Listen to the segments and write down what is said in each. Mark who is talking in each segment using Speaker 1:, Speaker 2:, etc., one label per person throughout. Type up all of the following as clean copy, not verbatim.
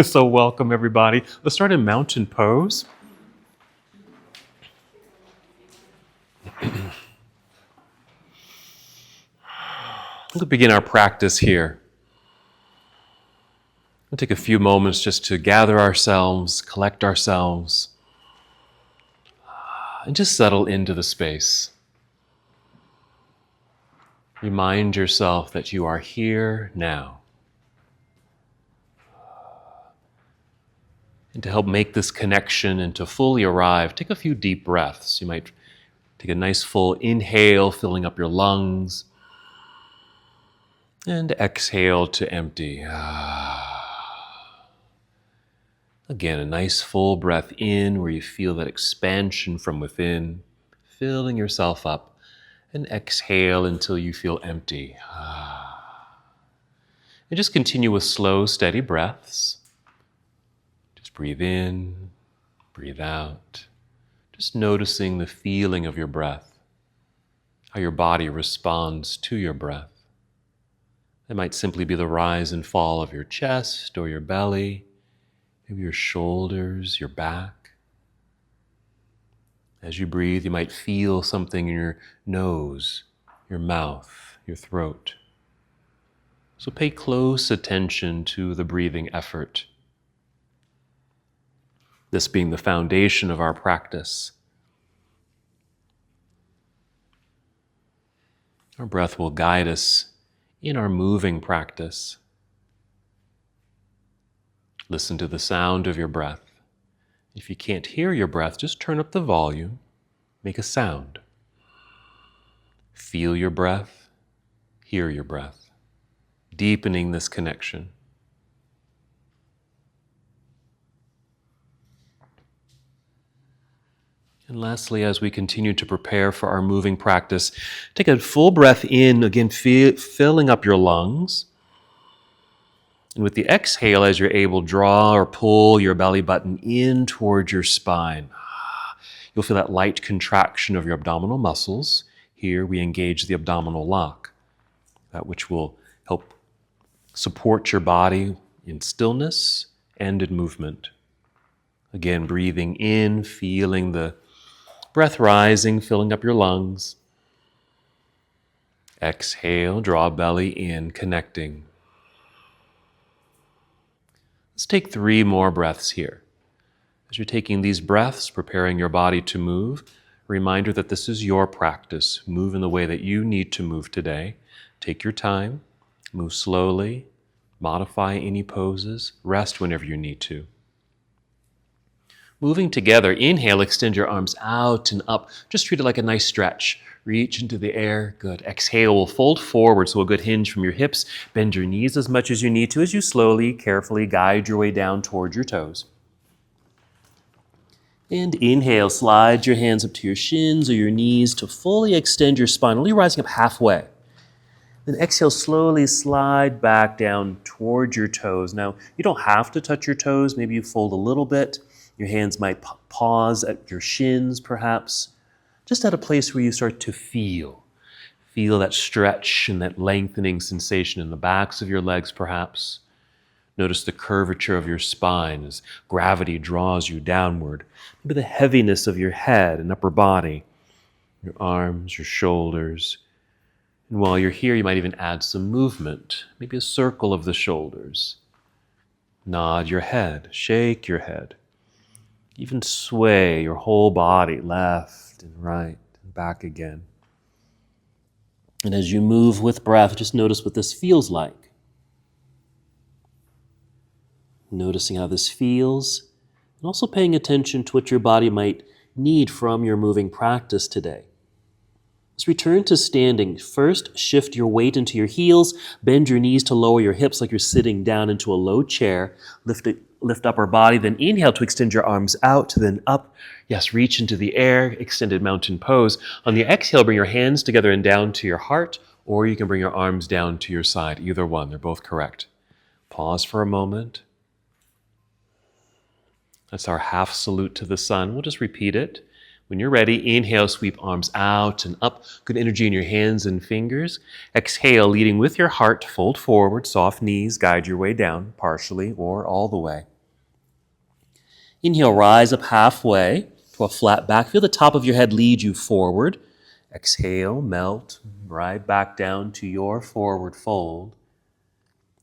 Speaker 1: So welcome everybody. Let's start in mountain pose. We'll begin our practice here. We'll take a few moments just to gather ourselves, collect ourselves, and just settle into the space. Remind yourself that you are here now. And to help make this connection and to fully arrive, take a few deep breaths. You might take a nice full inhale, filling up your lungs, and exhale to empty. Again, a nice full breath in where you feel that expansion from within, filling yourself up, and exhale until you feel empty. And just continue with slow, steady breaths. Just breathe in, breathe out. Just noticing the feeling of your breath, how your body responds to your breath. It might simply be the rise and fall of your chest or your belly, maybe your shoulders, your back. As you breathe, you might feel something in your nose, your mouth, your throat. So pay close attention to the breathing effort. This being the foundation of our practice. Our breath will guide us in our moving practice. Listen to the sound of your breath. If you can't hear your breath, just turn up the volume, make a sound. Feel your breath, hear your breath, deepening this connection. And lastly, as we continue to prepare for our moving practice, take a full breath in, again, filling up your lungs. And with the exhale, as you're able, draw or pull your belly button in towards your spine. You'll feel that light contraction of your abdominal muscles. Here we engage the abdominal lock, that which will help support your body in stillness and in movement. Again, breathing in, feeling the breath rising, filling up your lungs. Exhale, draw belly in, connecting. Let's take 3 more breaths here. As you're taking these breaths, preparing your body to move, a reminder that this is your practice. Move in the way that you need to move today. Take your time, move slowly, modify any poses, rest whenever you need to. Moving together, inhale, extend your arms out and up. Just treat it like a nice stretch. Reach into the air. Good. Exhale, we'll fold forward, so a good hinge from your hips. Bend your knees as much as you need to as you slowly, carefully guide your way down towards your toes. And inhale, slide your hands up to your shins or your knees to fully extend your spine, only rising up halfway. Then exhale, slowly slide back down towards your toes. Now, you don't have to touch your toes. Maybe you fold a little bit. Your hands might pause at your shins, perhaps, just at a place where you start to feel that stretch and that lengthening sensation in the backs of your legs, perhaps. Notice the curvature of your spine as gravity draws you downward. Maybe the heaviness of your head and upper body, your arms, your shoulders. And while you're here, you might even add some movement, maybe a circle of the shoulders. Nod your head, shake your head. Even sway your whole body left and right and back again. And as you move with breath, just notice what this feels like. Noticing how this feels, and also paying attention to what your body might need from your moving practice today. Let's return to standing. First, shift your weight into your heels, bend your knees to lower your hips like you're sitting down into a low chair. Lift up our body, then inhale to extend your arms out, then up. Yes, reach into the air, extended mountain pose. On the exhale, bring your hands together and down to your heart, or you can bring your arms down to your side. Either one, they're both correct. Pause for a moment. That's our half salute to the sun. We'll just repeat it. When you're ready, inhale, sweep arms out and up. Good energy in your hands and fingers. Exhale, leading with your heart, fold forward, soft knees, guide your way down, partially or all the way. Inhale, rise up halfway to a flat back. Feel the top of your head lead you forward. Exhale, melt right back down to your forward fold.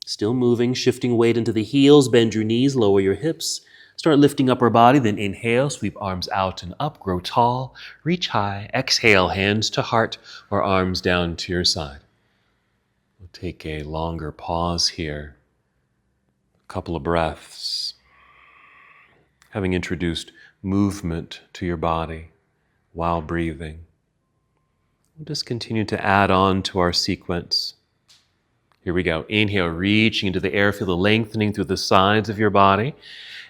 Speaker 1: Still moving, shifting weight into the heels, bend your knees, lower your hips. Start lifting upper body, then inhale, sweep arms out and up, grow tall, reach high. Exhale, hands to heart or arms down to your side. We'll take a longer pause here. A couple of breaths. Having introduced movement to your body while breathing. We'll just continue to add on to our sequence. Here we go. Inhale, reaching into the air. Feel the lengthening through the sides of your body.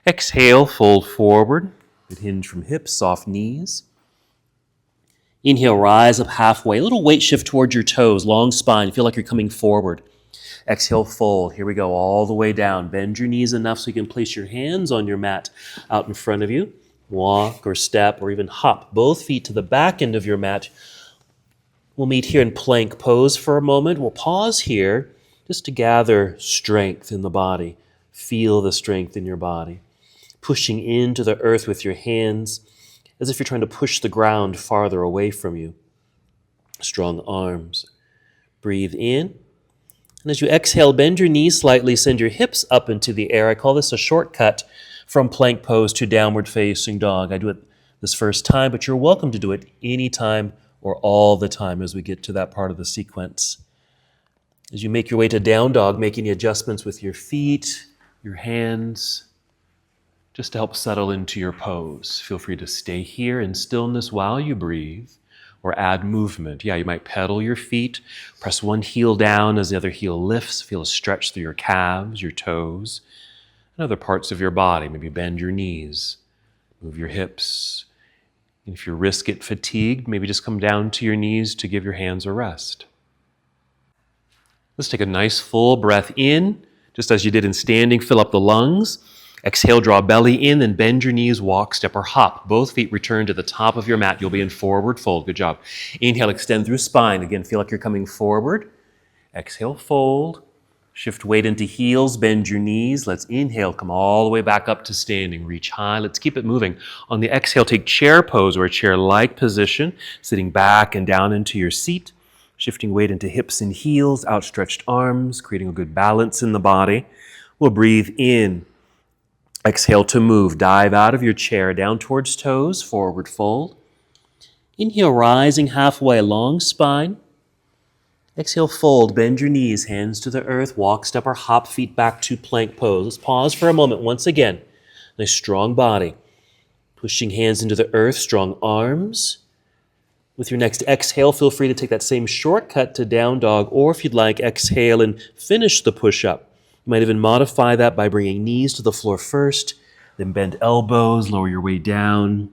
Speaker 1: Exhale, fold forward. Good hinge from hips, soft knees. Inhale, rise up halfway. A little weight shift towards your toes, long spine. Feel like you're coming forward. Exhale, fold. Here we go, all the way down. Bend your knees enough so you can place your hands on your mat out in front of you. Walk or step or even hop both feet to the back end of your mat. We'll meet here in plank pose for a moment. We'll pause here just to gather strength in the body. Feel the strength in your body. Pushing into the earth with your hands as if you're trying to push the ground farther away from you. Strong arms. Breathe in. And as you exhale, bend your knees slightly, send your hips up into the air. I call this a shortcut from plank pose to downward facing dog. I do it this first time, but you're welcome to do it anytime or all the time as we get to that part of the sequence. As you make your way to down dog, make any adjustments with your feet, your hands, just to help settle into your pose. Feel free to stay here in stillness while you breathe or add movement. Yeah, you might pedal your feet, press one heel down as the other heel lifts. Feel a stretch through your calves, your toes, and other parts of your body. Maybe bend your knees, move your hips. And if your wrists get fatigued, maybe just come down to your knees to give your hands a rest. Let's take a nice full breath in, just as you did in standing, fill up the lungs. Exhale, draw belly in, then bend your knees, walk, step, or hop. Both feet return to the top of your mat. You'll be in forward fold. Good job. Inhale, extend through spine. Again, feel like you're coming forward. Exhale, fold. Shift weight into heels, bend your knees. Let's inhale, come all the way back up to standing. Reach high. Let's keep it moving. On the exhale, take chair pose or a chair-like position, sitting back and down into your seat. Shifting weight into hips and heels, outstretched arms, creating a good balance in the body. We'll breathe in. Exhale to move. Dive out of your chair, down towards toes, forward fold. Inhale, rising halfway, long spine. Exhale, fold, bend your knees, hands to the earth, walk, step, or hop, feet back to plank pose. Let's pause for a moment once again. Nice strong body. Pushing hands into the earth, strong arms. With your next exhale, feel free to take that same shortcut to down dog, or if you'd like, exhale and finish the push-up. You might even modify that by bringing knees to the floor first, then bend elbows, lower your way down.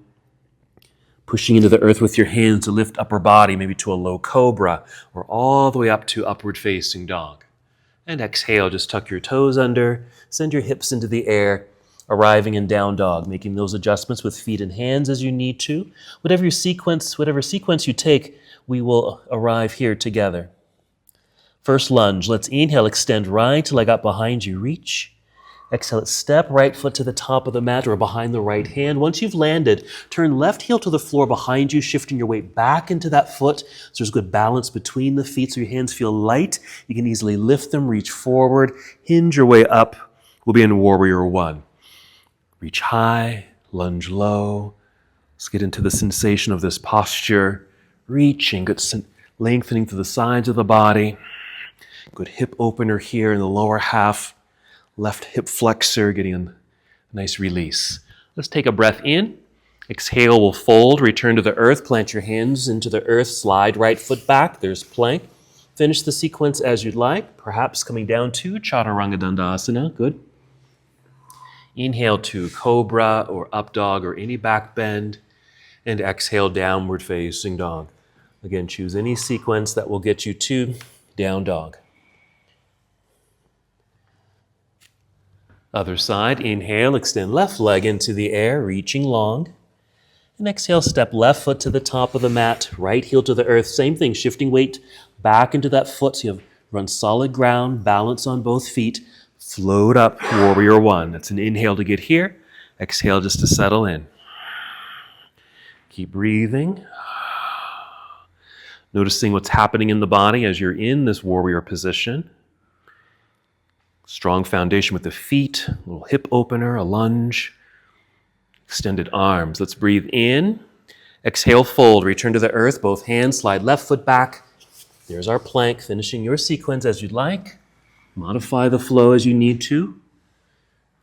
Speaker 1: Pushing into the earth with your hands to lift upper body, maybe to a low cobra, or all the way up to upward facing dog. And exhale, just tuck your toes under, send your hips into the air, arriving in down dog, making those adjustments with feet and hands as you need to. Whatever sequence you take, we will arrive here together. First lunge, let's inhale, extend right leg up behind you, reach. Exhale, step right foot to the top of the mat or behind the right hand. Once you've landed, turn left heel to the floor behind you, shifting your weight back into that foot so there's good balance between the feet so your hands feel light. You can easily lift them, reach forward, hinge your way up. We'll be in Warrior One. Reach high, lunge low. Let's get into the sensation of this posture. Reaching, good lengthening through the sides of the body. Good hip opener here in the lower half. Left hip flexor, getting a nice release. Let's take a breath in. Exhale, we'll fold, return to the earth, plant your hands into the earth, slide right foot back. There's plank. Finish the sequence as you'd like, perhaps coming down to Chaturanga Dandasana. Good. Inhale to cobra or up dog or any back bend, and exhale, downward facing dog. Again, choose any sequence that will get you to down dog. Other side, inhale, extend left leg into the air, reaching long. And exhale, step left foot to the top of the mat, right heel to the earth. Same thing, shifting weight back into that foot so you run solid ground, balance on both feet. Float up, warrior one. That's an inhale to get here. Exhale just to settle in. Keep breathing. Noticing what's happening in the body as you're in this warrior position. Strong foundation with the feet, a little hip opener, a lunge. Extended arms. Let's breathe in. Exhale, fold. Return to the earth. Both hands slide left foot back. There's our plank. Finishing your sequence as you'd like. Modify the flow as you need to.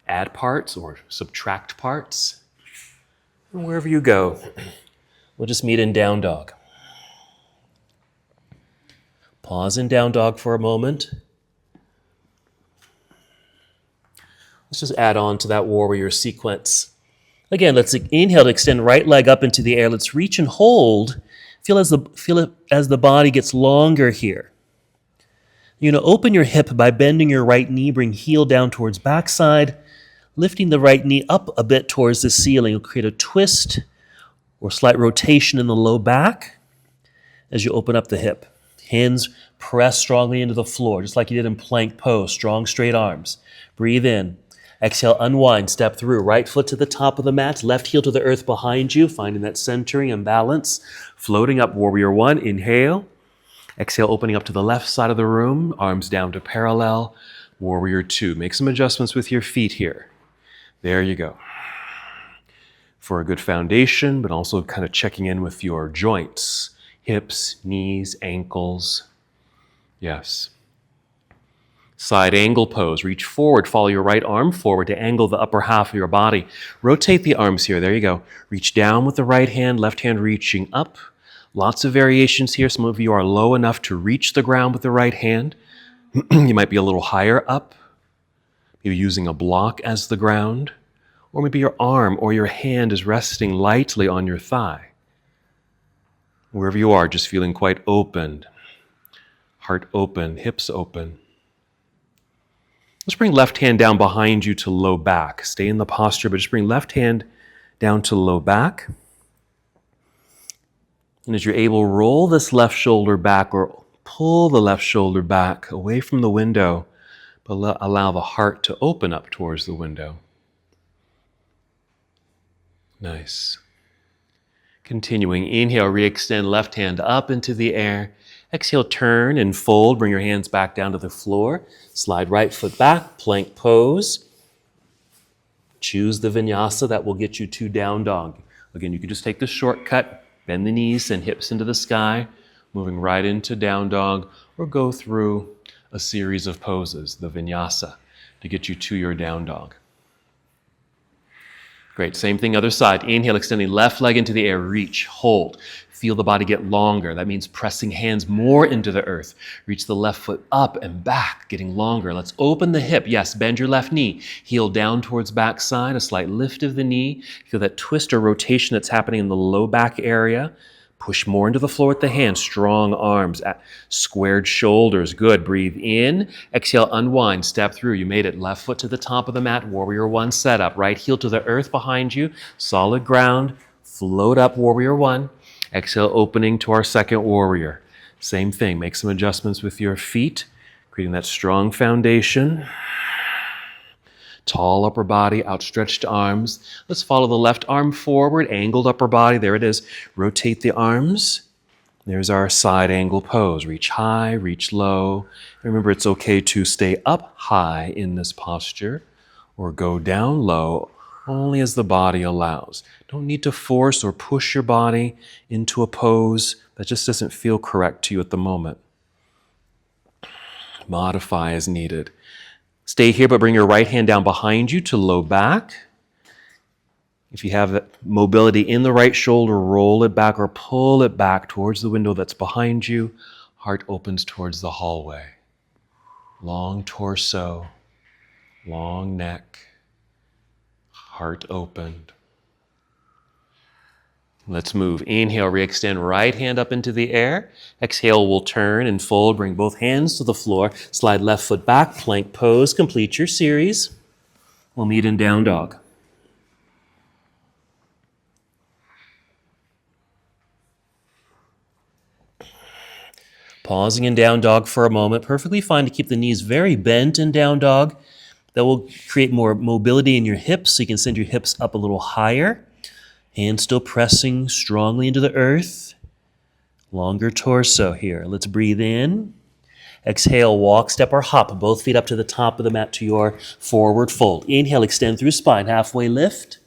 Speaker 1: Add parts or subtract parts. And wherever you go, we'll just meet in down dog. Pause in down dog for a moment. Let's just add on to that warrior sequence. Again, let's inhale to extend right leg up into the air. Let's reach and hold. Feel it as the body gets longer here. You're going to open your hip by bending your right knee, bring heel down towards backside, lifting the right knee up a bit towards the ceiling. You'll create a twist or slight rotation in the low back as you open up the hip. Hands press strongly into the floor, just like you did in plank pose. Strong, straight arms. Breathe in. Exhale, unwind, step through. Right foot to the top of the mat, left heel to the earth behind you, finding that centering and balance. Floating up, warrior one, inhale. Exhale, opening up to the left side of the room, arms down to parallel. Warrior two. Make some adjustments with your feet here. There you go. For a good foundation, but also kind of checking in with your joints, hips, knees, ankles. Yes. Side angle pose. Reach forward, follow your right arm forward to angle the upper half of your body. Rotate the arms here. There you go. Reach down with the right hand, left hand reaching up. Lots of variations here. Some of you are low enough to reach the ground with the right hand. You might be a little higher up. Maybe using a block as the ground. Or maybe your arm or your hand is resting lightly on your thigh. Wherever you are, just feeling quite opened. Heart open, hips open. Let's bring left hand down behind you to low back. Stay in the posture, but just bring left hand down to low back. And as you're able, roll this left shoulder back or pull the left shoulder back away from the window, but allow the heart to open up towards the window. Nice. Continuing, inhale, re-extend left hand up into the air. Exhale, turn and fold. Bring your hands back down to the floor. Slide right foot back, plank pose. Choose the vinyasa that will get you to down dog. Again, you can just take the shortcut, bend the knees and hips into the sky, moving right into down dog, or go through a series of poses, the vinyasa, to get you to your down dog. Great, same thing, other side. Inhale, extending left leg into the air, reach, hold. Feel the body get longer. That means pressing hands more into the earth. Reach the left foot up and back, getting longer. Let's open the hip. Yes, bend your left knee. Heel down towards backside, a slight lift of the knee. Feel that twist or rotation that's happening in the low back area. Push more into the floor with the hands. Strong arms, squared shoulders. Good. Breathe in. Exhale, unwind. Step through. You made it. Left foot to the top of the mat. Warrior one setup. Right heel to the earth behind you. Solid ground. Float up, warrior one. Exhale, opening to our second warrior. Same thing. Make some adjustments with your feet, creating that strong foundation. Tall upper body, outstretched arms. Let's follow the left arm forward, angled upper body. There it is. Rotate the arms. There's our side angle pose. Reach high, reach low. Remember, it's okay to stay up high in this posture or go down low only as the body allows. Don't need to force or push your body into a pose that just doesn't feel correct to you at the moment. Modify as needed. Stay here, but bring your right hand down behind you to low back. If you have that mobility in the right shoulder, roll it back or pull it back towards the window that's behind you. Heart opens towards the hallway. Long torso, long neck, heart opened. Let's move. Inhale, re-extend right hand up into the air. Exhale, we'll turn and fold. Bring both hands to the floor. Slide left foot back, plank pose. Complete your series. We'll meet in down dog. Pausing in down dog for a moment. Perfectly fine to keep the knees very bent in down dog. That will create more mobility in your hips, so you can send your hips up a little higher. Hands still pressing strongly into the earth. Longer torso here. Let's breathe in. Exhale, walk, step, or hop. Both feet up to the top of the mat to your forward fold. Inhale, extend through spine, halfway lift.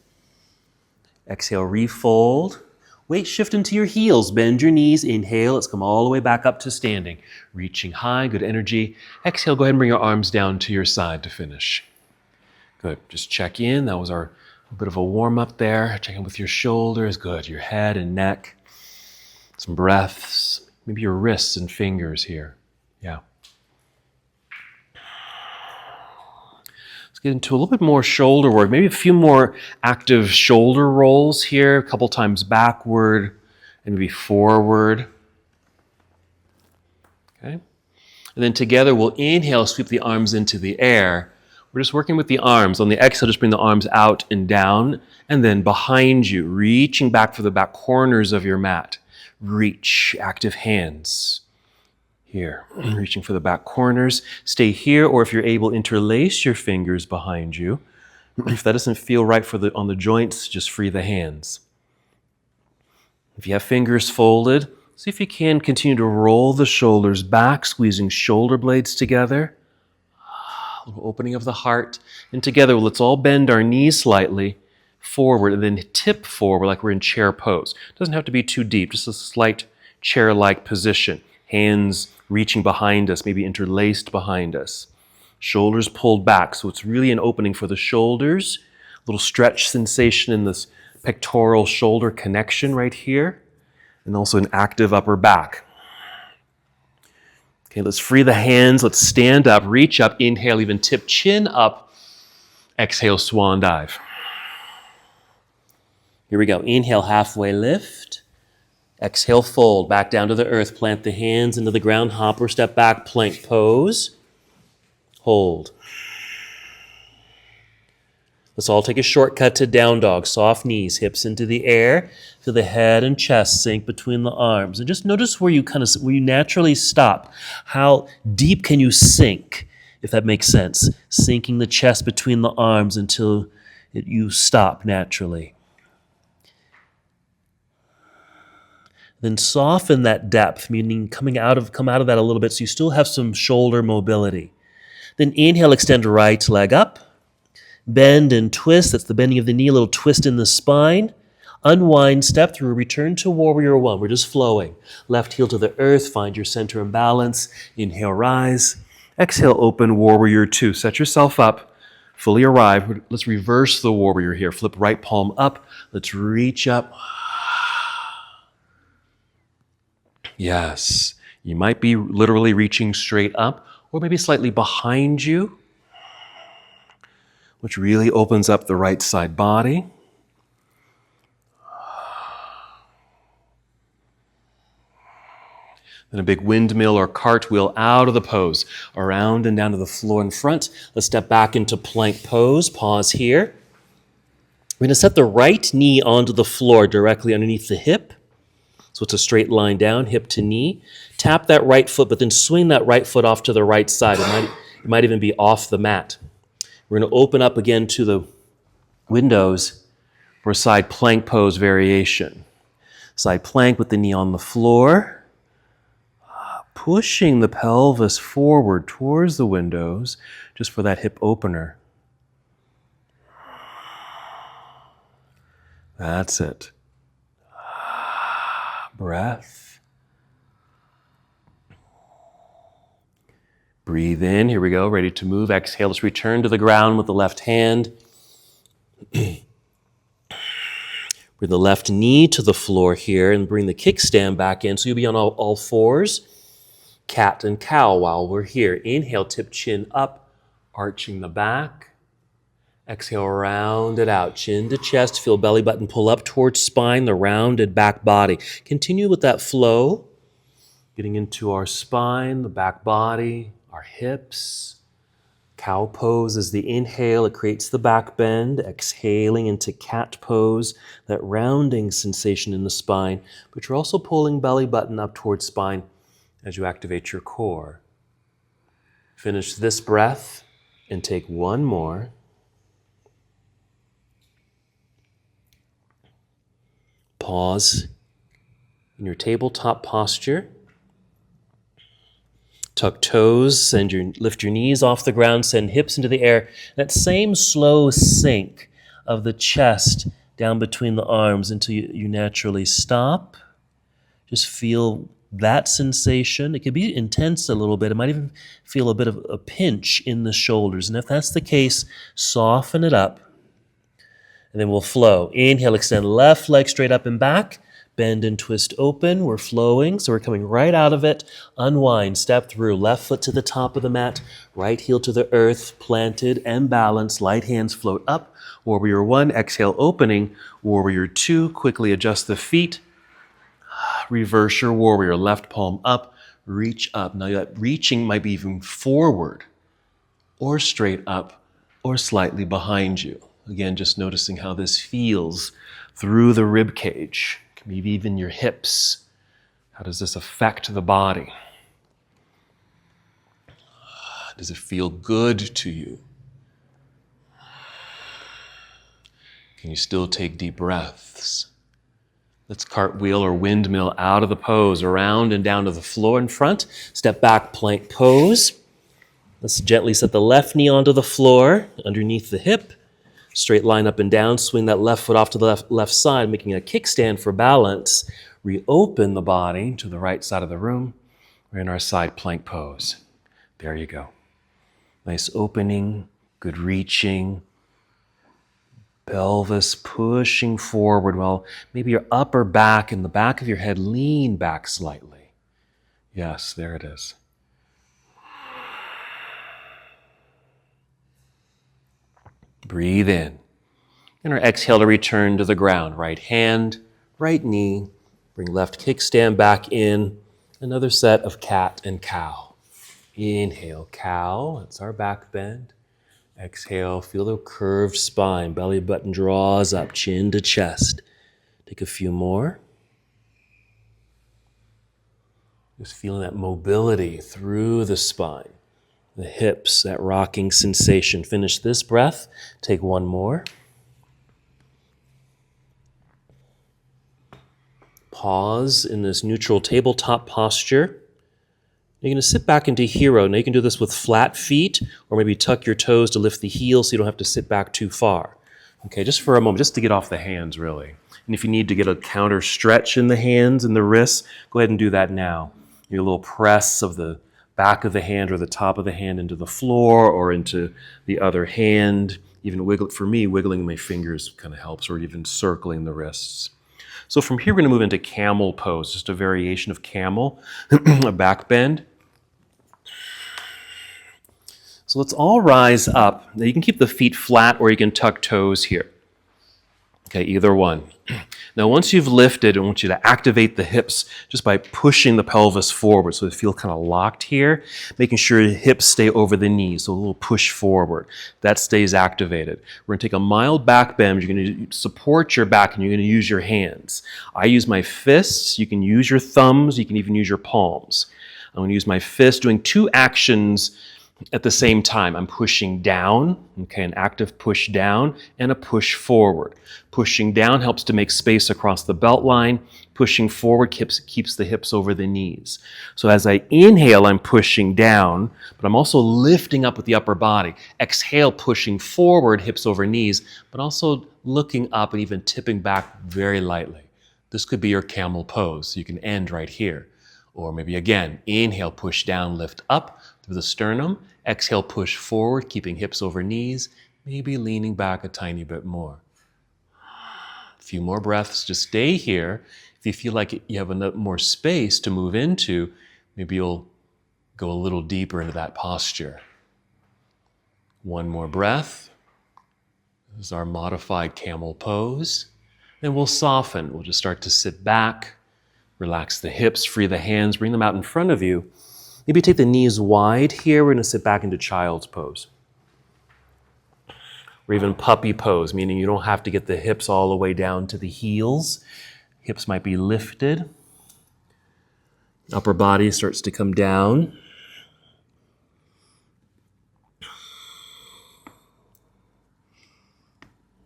Speaker 1: Exhale, refold. Weight shift into your heels. Bend your knees. Inhale, let's come all the way back up to standing. Reaching high, good energy. Exhale, go ahead and bring your arms down to your side to finish. Good, just check in. That was a bit of a warm up there. Check in with your shoulders. Good, your head and neck. Some breaths. Maybe your wrists and fingers here. Yeah. Let's get into a little bit more shoulder work. Maybe a few more active shoulder rolls here. A couple times backward and maybe forward. Okay. And then together we'll inhale, sweep the arms into the air. We're just working with the arms. On the exhale, just bring the arms out and down. And then behind you, reaching back for the back corners of your mat. Reach, active hands. Here, reaching for the back corners. Stay here, or if you're able, interlace your fingers behind you. If that doesn't feel right on the joints, just free the hands. If you have fingers folded, see if you can continue to roll the shoulders back, squeezing shoulder blades together. A little opening of the heart. And together, let's all bend our knees slightly forward and then tip forward like we're in chair pose. It doesn't have to be too deep, just a slight chair-like position. Hands reaching behind us, maybe interlaced behind us. Shoulders pulled back, so it's really an opening for the shoulders. A little stretch sensation in this pectoral shoulder connection right here. And also an active upper back. Okay, let's free the hands. Let's stand up, reach up, inhale, even tip chin up. Exhale, swan dive. Here we go. Inhale, halfway lift. Exhale, fold back down to the earth. Plant the hands into the ground. Hop or step back, plank pose. Hold. Let's all take a shortcut to down dog. Soft knees, hips into the air. Feel the head and chest sink between the arms. And just notice where you naturally stop. How deep can you sink, if that makes sense? Sinking the chest between the arms until you stop naturally. Then soften that depth, meaning come out of that a little bit so you still have some shoulder mobility. Then inhale, extend right leg up. Bend and twist. That's the bending of the knee, a little twist in the spine. Unwind, step through, return to warrior one. We're just flowing. Left heel to the earth, find your center and balance. Inhale, rise. Exhale, open warrior two. Set yourself up, fully arrive. Let's reverse the warrior here. Flip right palm up. Let's reach up. Yes, you might be literally reaching straight up or maybe slightly behind you, which really opens up the right side body. Then a big windmill or cartwheel out of the pose, around and down to the floor in front. Let's step back into plank pose. Pause here. We're going to set the right knee onto the floor directly underneath the hip. So it's a straight line down, hip to knee. Tap that right foot, but then swing that right foot off to the right side. It might even be off the mat. We're going to open up again to the windows for a side plank pose variation. Side plank with the knee on the floor. Pushing the pelvis forward towards the windows just for that hip opener. That's it. Breath. Breathe in. Here we go. Ready to move. Exhale. Let's return to the ground with the left hand. Bring the left knee to the floor here and bring the kickstand back in. So you'll be on all fours. Cat and cow while we're here. Inhale, tip chin up, arching the back. Exhale, round it out, chin to chest. Feel belly button pull up towards spine, the rounded back body. Continue with that flow, getting into our spine, the back body, our hips. Cow pose is the inhale. It creates the back bend. Exhaling into cat pose, that rounding sensation in the spine. But you're also pulling belly button up towards spine as you activate your core. Finish this breath and take one more. Pause in your tabletop posture. Tuck toes, lift your knees off the ground, send hips into the air. That same slow sink of the chest down between the arms until you naturally stop. Just feel that sensation. It can be intense a little bit. It might even feel a bit of a pinch in the shoulders. And if that's the case, soften it up. And then we'll flow. Inhale, extend left leg straight up and back. Bend and twist open. We're flowing, so we're coming right out of it. Unwind, step through. Left foot to the top of the mat. Right heel to the earth, planted and balanced. Light hands float up. Warrior 1, exhale, opening. Warrior 2, quickly adjust the feet. Reverse your warrior. Left palm up, reach up. Now that reaching might be even forward or straight up or slightly behind you. Again, just noticing how this feels through the rib cage. Maybe even your hips. How does this affect the body? Does it feel good to you? Can you still take deep breaths? Let's cartwheel or windmill out of the pose, around and down to the floor in front. Step back, plank pose. Let's gently set the left knee onto the floor, underneath the hip. Straight line up and down, swing that left foot off to the left side, making a kickstand for balance. Reopen the body to the right side of the room. We're in our side plank pose. There you go. Nice opening, good reaching. Pelvis pushing forward while maybe your upper back and the back of your head lean back slightly. Yes, there it is. Breathe in. And our exhale to return to the ground. Right hand, right knee. Bring left kickstand back in. Another set of cat and cow. Inhale, cow. That's our back bend. Exhale, feel the curved spine. Belly button draws up, chin to chest. Take a few more. Just feeling that mobility through the spine. The hips, that rocking sensation. Finish this breath. Take one more. Pause in this neutral tabletop posture. You're going to sit back into hero. Now you can do this with flat feet, or maybe tuck your toes to lift the heels so you don't have to sit back too far. Okay, just for a moment, just to get off the hands, really. And if you need to get a counter stretch in the hands and the wrists, go ahead and do that now. Your little press of the back of the hand or the top of the hand into the floor or into the other hand. Even wiggle, for me, wiggling my fingers kind of helps, or even circling the wrists. So from here, we're going to move into camel pose, just a variation of camel, a back bend. So let's all rise up. Now you can keep the feet flat or you can tuck toes here. Okay, either one. Now once you've lifted, I want you to activate the hips just by pushing the pelvis forward so they feel kind of locked here, making sure the hips stay over the knees, so a little push forward. That stays activated. We're going to take a mild back bend. You're going to support your back and you're going to use your hands. I use my fists. You can use your thumbs. You can even use your palms. I'm going to use my fist doing two actions at the same time. I'm pushing down, okay, an active push down and a push forward. Pushing down helps to make space across the belt line. Pushing forward keeps the hips over the knees. So as I inhale, I'm pushing down, but I'm also lifting up with the upper body. Exhale, pushing forward, hips over knees, but also looking up and even tipping back very lightly. This could be your camel pose. You can end right here. Or maybe again, inhale, push down, lift up through the sternum. Exhale, push forward, keeping hips over knees, maybe leaning back a tiny bit more. A few more breaths, just stay here. If you feel like you have enough more space to move into, maybe you'll go a little deeper into that posture. One more breath. This is our modified camel pose. Then we'll soften. We'll just start to sit back. Relax the hips, free the hands, bring them out in front of you. Maybe take the knees wide here. We're going to sit back into child's pose. Or even puppy pose, meaning you don't have to get the hips all the way down to the heels. Hips might be lifted. Upper body starts to come down.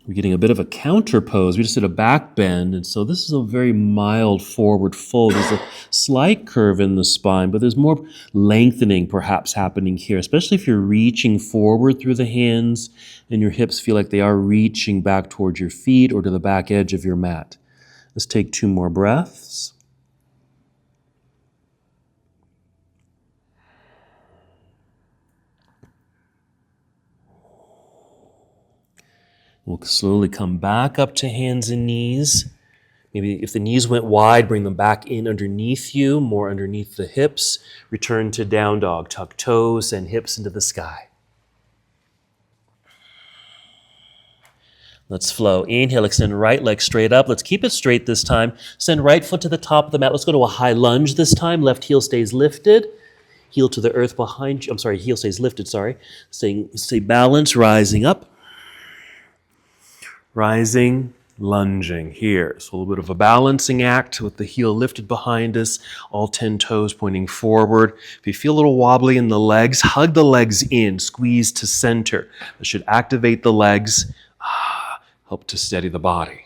Speaker 1: We're getting a bit of a counter pose. We just did a back bend, and so this is a very mild forward fold. There's a slight curve in the spine, but there's more lengthening perhaps happening here, especially if you're reaching forward through the hands and your hips feel like they are reaching back towards your feet or to the back edge of your mat. Let's take 2 more breaths. We'll slowly come back up to hands and knees. Maybe if the knees went wide, bring them back in underneath you, more underneath the hips. Return to down dog. Tuck toes and hips into the sky. Let's flow. Inhale, extend right leg straight up. Let's keep it straight this time. Send right foot to the top of the mat. Let's go to a high lunge this time. Left heel stays lifted. Heel to the earth behind you. Heel stays lifted, Stay balanced, rising up. Rising, lunging here. So a little bit of a balancing act with the heel lifted behind us, all 10 toes pointing forward. If you feel a little wobbly in the legs, hug the legs in, squeeze to center. This should activate the legs, help to steady the body.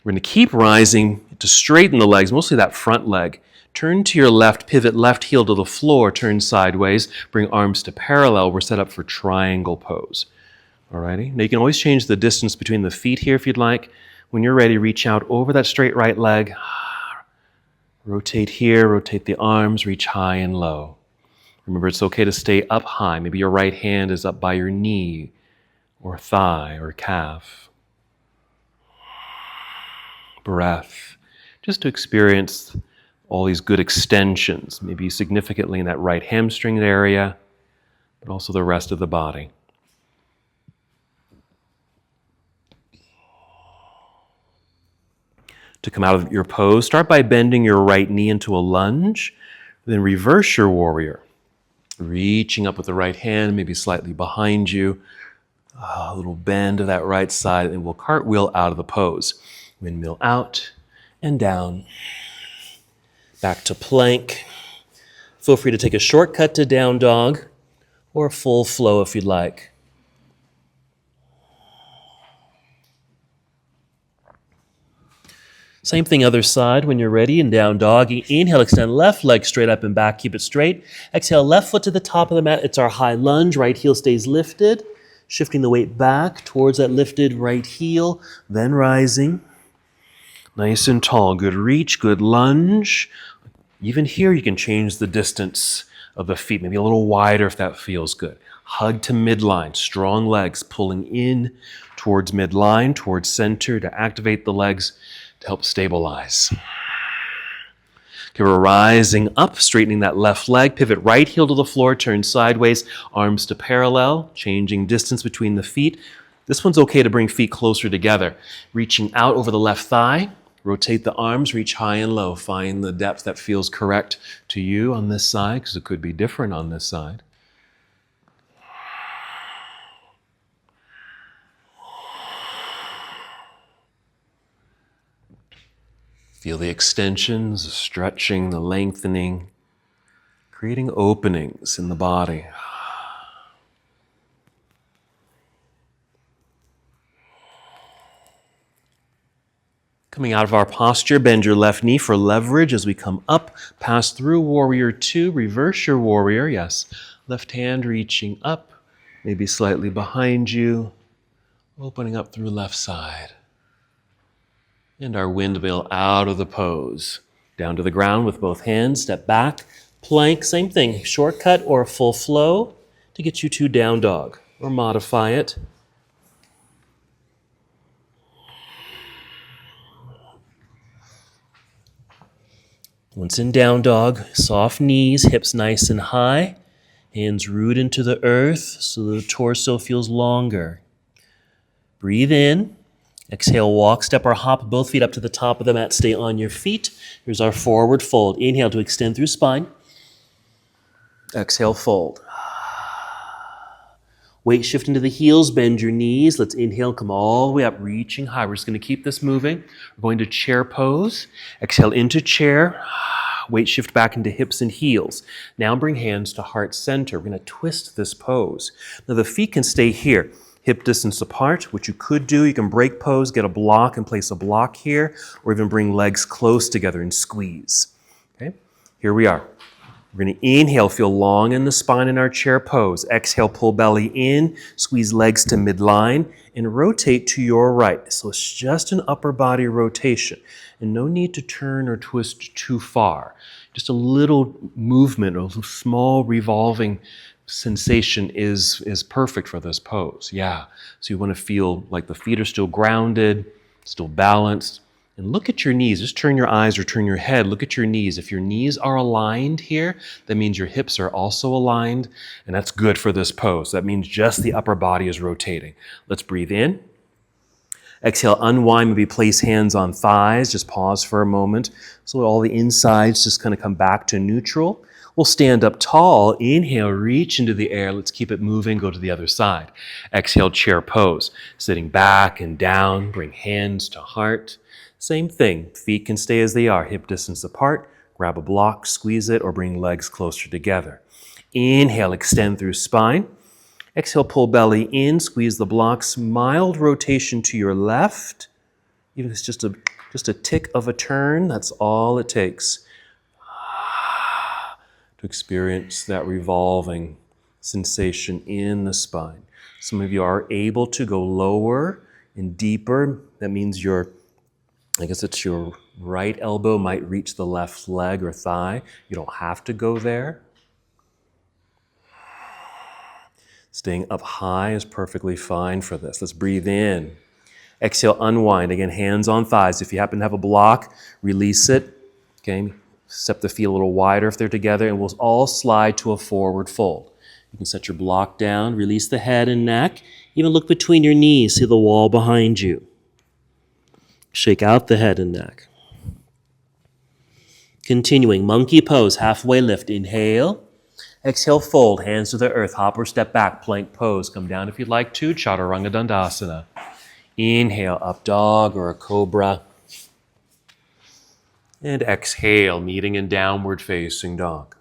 Speaker 1: We're going to keep rising to straighten the legs, mostly that front leg. Turn to your left, pivot left heel to the floor, turn sideways, bring arms to parallel. We're set up for triangle pose. Alrighty. Now you can always change the distance between the feet here if you'd like. When you're ready, reach out over that straight right leg. Rotate here, rotate the arms, reach high and low. Remember, it's okay to stay up high. Maybe your right hand is up by your knee or thigh or calf. Breath. Just to experience all these good extensions, maybe significantly in that right hamstring area, but also the rest of the body. To come out of your pose, start by bending your right knee into a lunge, then reverse your warrior. Reaching up with the right hand, maybe slightly behind you. A little bend of that right side, and we'll cartwheel out of the pose. Windmill out and down. Back to plank. Feel free to take a shortcut to down dog or a full flow if you'd like. Same thing other side when you're ready in down dog. Inhale, extend left leg straight up and back, keep it straight. Exhale, left foot to the top of the mat. It's our high lunge, right heel stays lifted. Shifting the weight back towards that lifted right heel, then rising. Nice and tall, good reach, good lunge. Even here you can change the distance of the feet, maybe a little wider if that feels good. Hug to midline, strong legs pulling in towards midline, towards center to activate the legs to help stabilize. Okay, we're rising up, straightening that left leg, pivot right heel to the floor, turn sideways, arms to parallel, changing distance between the feet. This one's okay to bring feet closer together. Reaching out over the left thigh, rotate the arms, reach high and low. Find the depth that feels correct to you on this side, because it could be different on this side. Feel the extensions, the stretching, the lengthening, creating openings in the body. Coming out of our posture, bend your left knee for leverage as we come up, pass through warrior 2, reverse your warrior, yes. Left hand reaching up, maybe slightly behind you, opening up through left side. And our windmill out of the pose. Down to the ground with both hands, step back, plank, same thing, shortcut or a full flow to get you to down dog, or modify it. Once in down dog, soft knees, hips nice and high, hands root into the earth so the torso feels longer. Breathe in. Exhale, walk, step, or hop both feet up to the top of the mat. Stay on your feet. Here's our forward fold. Inhale to extend through spine. Exhale, fold. Weight shift into the heels, bend your knees. Let's inhale, come all the way up, reaching high. We're just going to keep this moving. We're going to chair pose. Exhale into chair. Weight shift back into hips and heels. Now bring hands to heart center. We're going to twist this pose. Now the feet can stay here, hip distance apart. What you could do, you can break pose, get a block and place a block here, or even bring legs close together and squeeze. Okay, here we are. We're going to inhale, feel long in the spine in our chair pose. Exhale, pull belly in, squeeze legs to midline, and rotate to your right. So it's just an upper body rotation, and no need to turn or twist too far. Just a little movement, a little small revolving sensation is perfect for this pose. Yeah, so you want to feel like the feet are still grounded, still balanced. And look at your knees. Just turn your eyes or turn your head. Look at your knees. If your knees are aligned here, that means your hips are also aligned, and that's good for this pose. That means just the upper body is rotating. Let's breathe in. Exhale, unwind, maybe place hands on thighs. Just pause for a moment so all the insides just kind of come back to neutral. We'll stand up tall. Inhale, reach into the air. Let's keep it moving. Go to the other side. Exhale, chair pose. Sitting back and down. Bring hands to heart. Same thing, feet can stay as they are, hip distance apart, grab a block, squeeze it, or bring legs closer together. Inhale, extend through spine. Exhale, pull belly in, squeeze the blocks, mild rotation to your left. Even if it's just a tick of a turn, that's all it takes to experience that revolving sensation in the spine. Some of you are able to go lower and deeper. That means your right elbow might reach the left leg or thigh. You don't have to go there. Staying up high is perfectly fine for this. Let's breathe in. Exhale, unwind. Again, hands on thighs. If you happen to have a block, release it. Okay, step the feet a little wider if they're together, and we'll all slide to a forward fold. You can set your block down, release the head and neck. Even look between your knees, see the wall behind you. Shake out the head and neck. Continuing, monkey pose, halfway lift. Inhale. Exhale, fold, hands to the earth. Hop or step back, plank pose. Come down if you'd like to. Chaturanga Dandasana. Inhale, up dog or a cobra. And exhale, meeting in downward facing dog.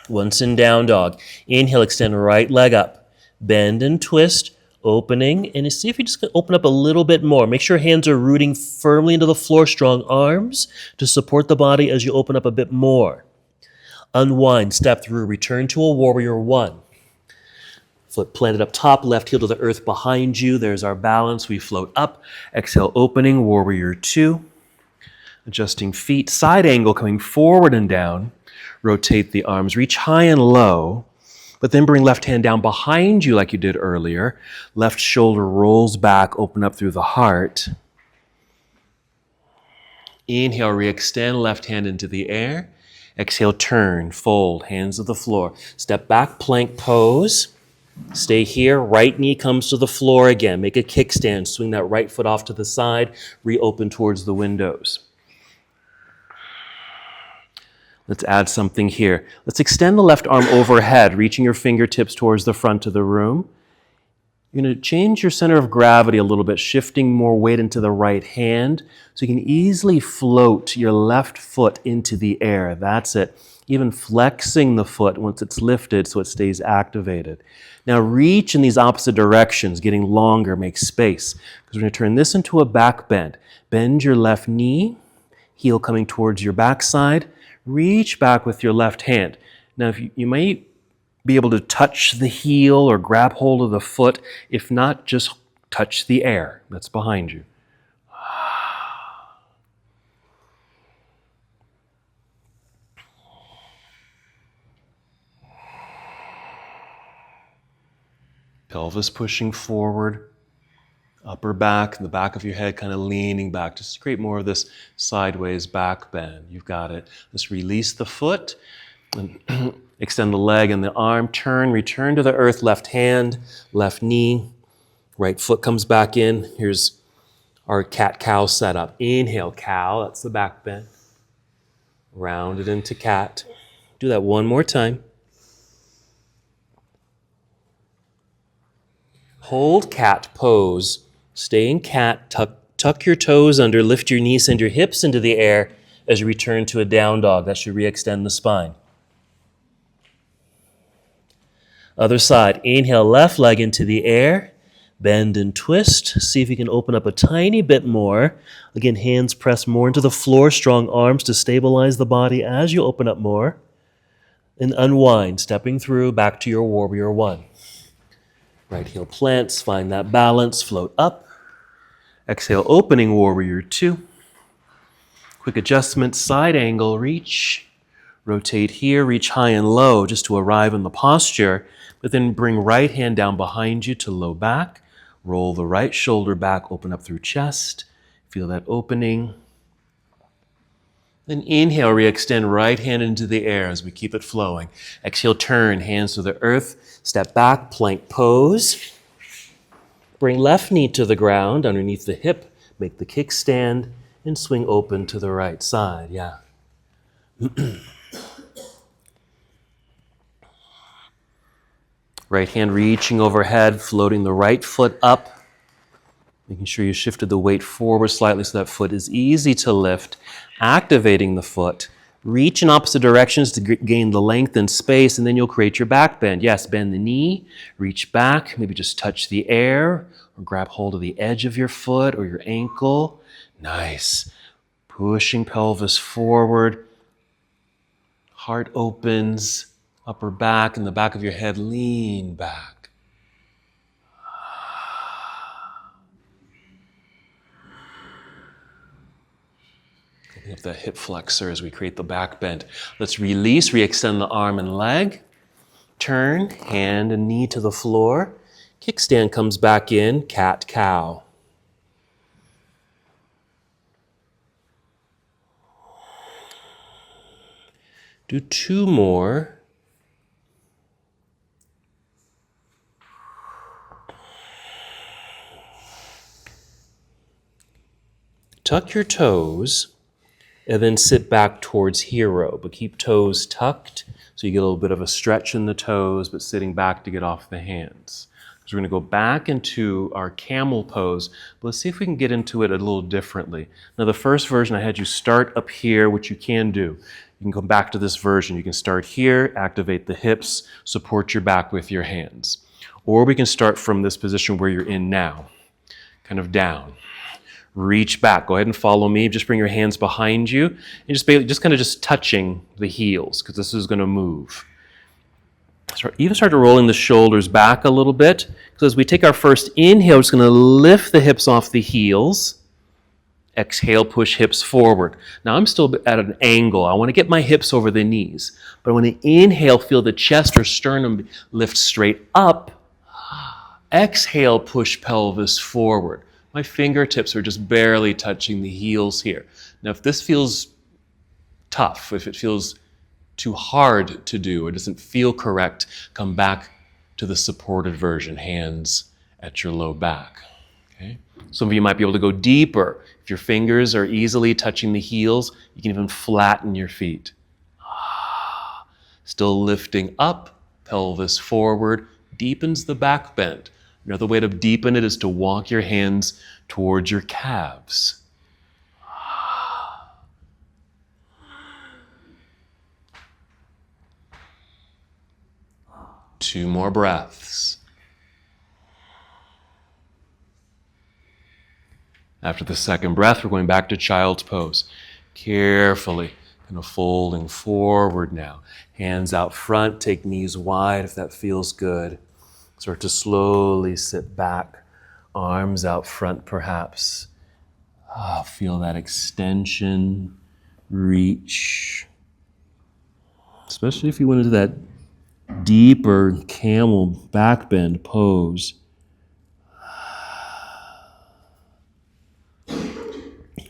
Speaker 1: Once in down dog. Inhale, extend right leg up. Bend and twist. Opening, and see if you just open up a little bit more. Make sure hands are rooting firmly into the floor, strong arms to support the body as you open up a bit more. Unwind, step through, return to a warrior one. Foot planted up top, left heel to the earth behind you. There's our balance. We float up. Exhale, opening, warrior two. Adjusting feet, side angle coming forward and down. Rotate the arms, reach high and low. But then bring left hand down behind you like you did earlier. Left shoulder rolls back, open up through the heart. Inhale, re-extend, left hand into the air. Exhale, turn, fold, hands to the floor. Step back, plank pose. Stay here, right knee comes to the floor again. Make a kickstand, swing that right foot off to the side, reopen towards the windows. Let's add something here. Let's extend the left arm overhead, reaching your fingertips towards the front of the room. You're going to change your center of gravity a little bit, shifting more weight into the right hand so you can easily float your left foot into the air. That's it. Even flexing the foot once it's lifted so it stays activated. Now reach in these opposite directions, getting longer, make space. Because we're going to turn this into a back bend. Bend your left knee, heel coming towards your backside. Reach back with your left hand. Now, if you might be able to touch the heel or grab hold of the foot. If not, just touch the air that's behind you. Pelvis pushing forward, upper back, the back of your head kind of leaning back, just to create more of this sideways back bend. You've got it. Let's release the foot and extend the leg and the arm. Turn, return to the earth, left hand, left knee, right foot comes back in. Here's our cat-cow setup. Inhale, cow, that's the back bend. Round it into cat. Do that one more time. Hold cat pose. Stay in cat. Tuck your toes under. Lift your knees, send your hips into the air. as you return to a down dog. That should re-extend the spine. Other side. Inhale, left leg into the air. Bend and twist. See if you can open up a tiny bit more. Again, hands press more into the floor. Strong arms to stabilize the body as you open up more. And unwind, stepping through back to your warrior one. Right heel plants, find that balance, float up. Exhale, opening warrior two. Quick adjustment, side angle, reach. Rotate here, reach high and low just to arrive in the posture, but then bring right hand down behind you to low back. Roll the right shoulder back, open up through chest. Feel that opening. Then inhale, re-extend right hand into the air as we keep it flowing. Exhale, turn, hands to the earth. Step back, plank pose. Bring left knee to the ground underneath the hip. Make the kickstand and swing open to the right side. Yeah. Right hand reaching overhead, floating the right foot up. Making sure you shifted the weight forward slightly so that foot is easy to lift. Activating the foot. Reach in opposite directions to gain the length and space, and then you'll create your back bend. Yes, bend the knee, reach back, maybe just touch the air, or grab hold of the edge of your foot or your ankle. Nice. Pushing pelvis forward. Heart opens. Upper back and the back of your head, lean back. Open up that hip flexor as we create the back bend. Let's release, re-extend the arm and leg. Turn, hand and knee to the floor. Kickstand comes back in, cat, cow. Do two more. Tuck your toes and then sit back towards hero, but keep toes tucked so you get a little bit of a stretch in the toes, but sitting back to get off the hands. So we're going to go back into our camel pose, but let's see if we can get into it a little differently. Now the first version I had you start up here, which you can do. You can come back to this version. You can start here, activate the hips, support your back with your hands. Or we can start from this position where you're in now, kind of down. Reach back. Go ahead and follow me. Just bring your hands behind you and just kind of touching the heels because this is going to move. Even start rolling the shoulders back a little bit. So as we take our first inhale, we're just going to lift the hips off the heels. Exhale, push hips forward. Now I'm still at an angle. I want to get my hips over the knees. But I want to inhale, feel the chest or sternum lift straight up. Exhale, push pelvis forward. My fingertips are just barely touching the heels here. Now, if this feels tough, if it feels too hard to do or doesn't feel correct, come back to the supported version, hands at your low back. Okay? Some of you might be able to go deeper. If your fingers are easily touching the heels, you can even flatten your feet. Still lifting up, pelvis forward, deepens the back bend. Another way to deepen it is to walk your hands towards your calves. Two more breaths. After the second breath, we're going back to child's pose. Carefully, kind of folding forward now. Hands out front, take knees wide if that feels good. Start to slowly sit back, arms out front perhaps. Feel that extension, reach. Especially if you went into that deeper camel back bend pose.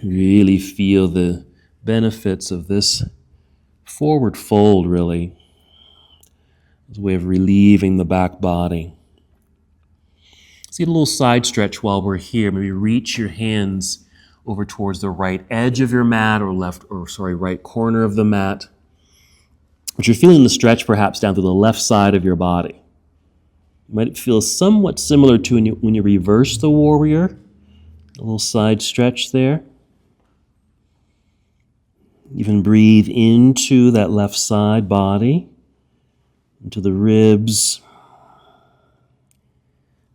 Speaker 1: Really feel the benefits of this forward fold, really. It's a way of relieving the back body. Let's get a little side stretch while we're here. Maybe reach your hands over towards the right edge of your mat or right corner of the mat. But you're feeling the stretch perhaps down to the left side of your body. You might feel somewhat similar to when you reverse the warrior. A little side stretch there. Even breathe into that left side body, into the ribs.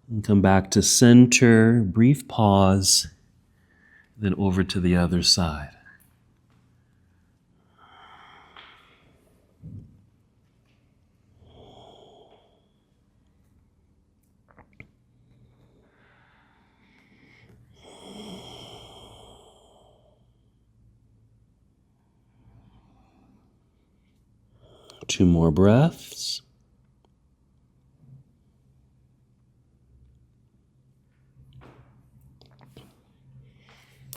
Speaker 1: And come back to center, brief pause, then over to the other side. Two more breaths.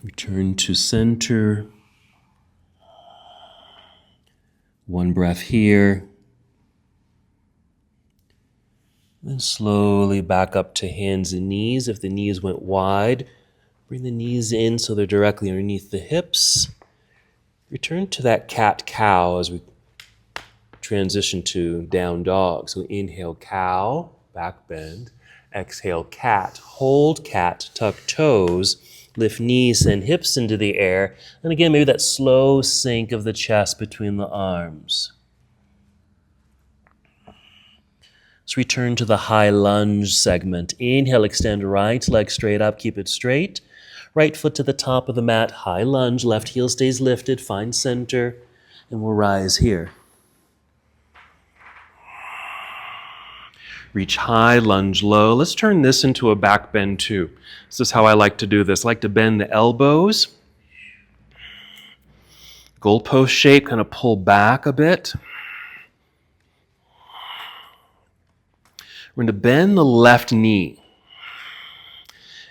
Speaker 1: Return to center. One breath here. Then slowly back up to hands and knees. If the knees went wide, bring the knees in so they're directly underneath the hips. Return to that cat-cow as we transition to down dog. So inhale, cow, back bend. Exhale, cat. Hold cat, tuck toes. Lift knees, send hips into the air. And again, maybe that slow sink of the chest between the arms. Let's return to the high lunge segment. Inhale, extend right leg straight up, keep it straight. Right foot to the top of the mat, high lunge, left heel stays lifted, find center, and we'll rise here. Reach high, lunge low. Let's turn this into a back bend too. This is how I like to do this. I like to bend the elbows. Goalpost shape, kind of pull back a bit. We're going to bend the left knee.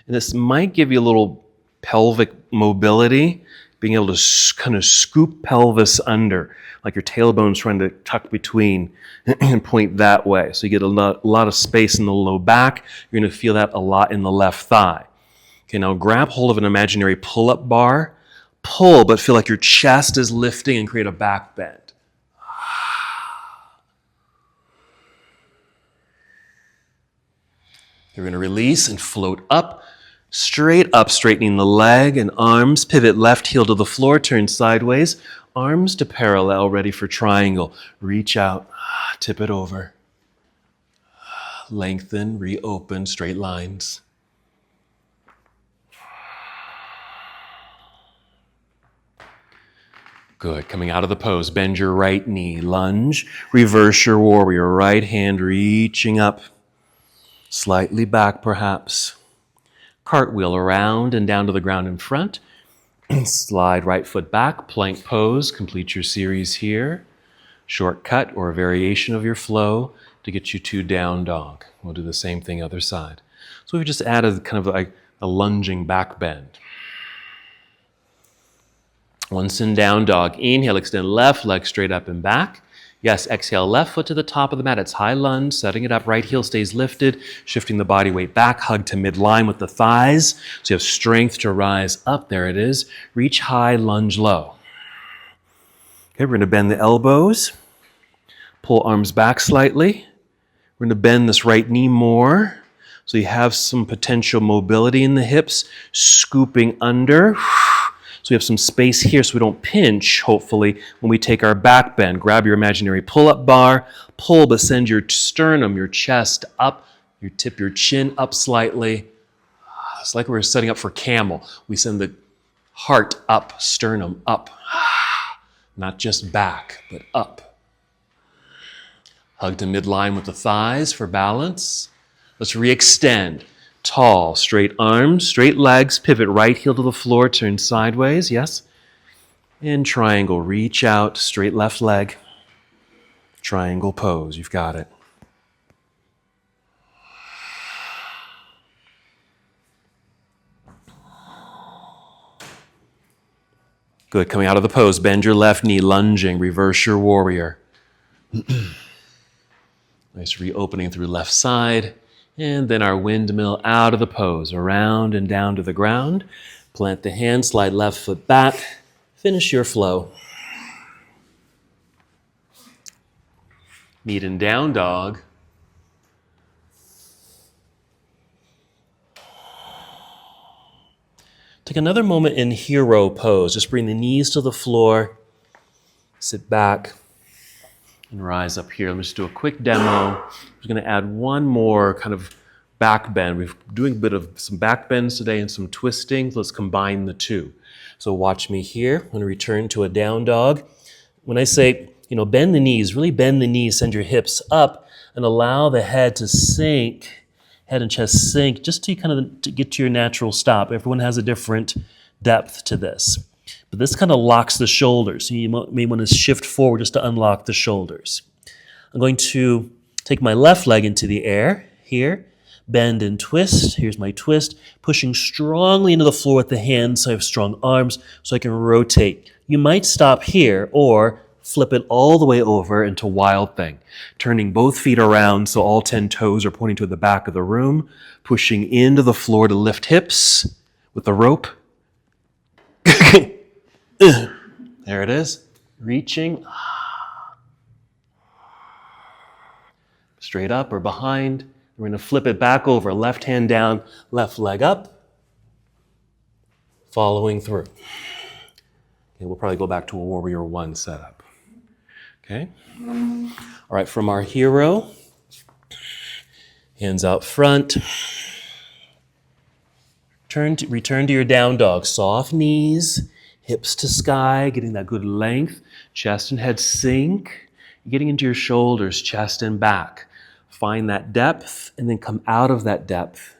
Speaker 1: And this might give you a little pelvic mobility, being able to kind of scoop pelvis under, like your tailbone's trying to tuck between and point that way. So you get a lot of space in the low back. You're going to feel that a lot in the left thigh. Okay, now grab hold of an imaginary pull-up bar. Pull, but feel like your chest is lifting and create a back bend. You're going to release and float up, straightening the leg and arms. Pivot left heel to the floor, turn sideways. Arms to parallel, ready for triangle. Reach out, tip it over. Lengthen, reopen, straight lines. Good. Coming out of the pose, bend your right knee, lunge, reverse your warrior. Right hand reaching up. Slightly back, perhaps. Cartwheel around and down to the ground in front. Slide right foot back, plank pose. Complete your series here. Shortcut or a variation of your flow to get you to down dog. We'll do the same thing other side. So we've just added kind of like a lunging back bend. Once in down dog, inhale, extend left leg straight up and back. Yes, exhale, left foot to the top of the mat. It's high lunge, setting it up. Right heel stays lifted, shifting the body weight back. Hug to midline with the thighs. So you have strength to rise up. There it is. Reach high, lunge low. Okay, we're going to bend the elbows. Pull arms back slightly. We're going to bend this right knee more. So you have some potential mobility in the hips. Scooping under. So we have some space here so we don't pinch, hopefully, when we take our back bend. Grab your imaginary pull-up bar, pull, but send your sternum, your chest up, you tip your chin up slightly. It's like we're setting up for camel. We send the heart up, sternum up. Not just back, but up. Hug to midline with the thighs for balance. Let's re-extend. Tall, straight arms, straight legs, pivot right heel to the floor, turn sideways, yes. And triangle, reach out, straight left leg. Triangle pose, you've got it. Good, coming out of the pose, bend your left knee, lunging, reverse your warrior. Nice reopening through left side. And then our windmill out of the pose, around and down to the ground. Plant the hand, slide left foot back. Finish your flow. Meet in down dog. Take another moment in hero pose. Just bring the knees to the floor. Sit back and rise up here. Let me just do a quick demo. I'm just going to add one more kind of back bend. We're doing a bit of some back bends today and some twisting. Let's combine the two. So watch me here. I'm going to return to a down dog. When I say, bend the knees, really bend the knees, send your hips up and allow the head to sink, head and chest sink, just to to get to your natural stop. Everyone has a different depth to this. But this kind of locks the shoulders. So you may want to shift forward just to unlock the shoulders. I'm going to take my left leg into the air here, bend and twist. Here's my twist, pushing strongly into the floor with the hands so I have strong arms so I can rotate. You might stop here or flip it all the way over into Wild Thing, turning both feet around so all 10 toes are pointing to the back of the room, pushing into the floor to lift hips with the rope. There it is. Reaching. Straight up or behind. We're going to flip it back over. Left hand down, left leg up. Following through. Okay, we'll probably go back to a Warrior One setup. Okay. All right, from our hero, hands out front. Return to your down dog. Soft knees, hips to sky, getting that good length. Chest and head sink. Getting into your shoulders, chest and back. Find that depth and then come out of that depth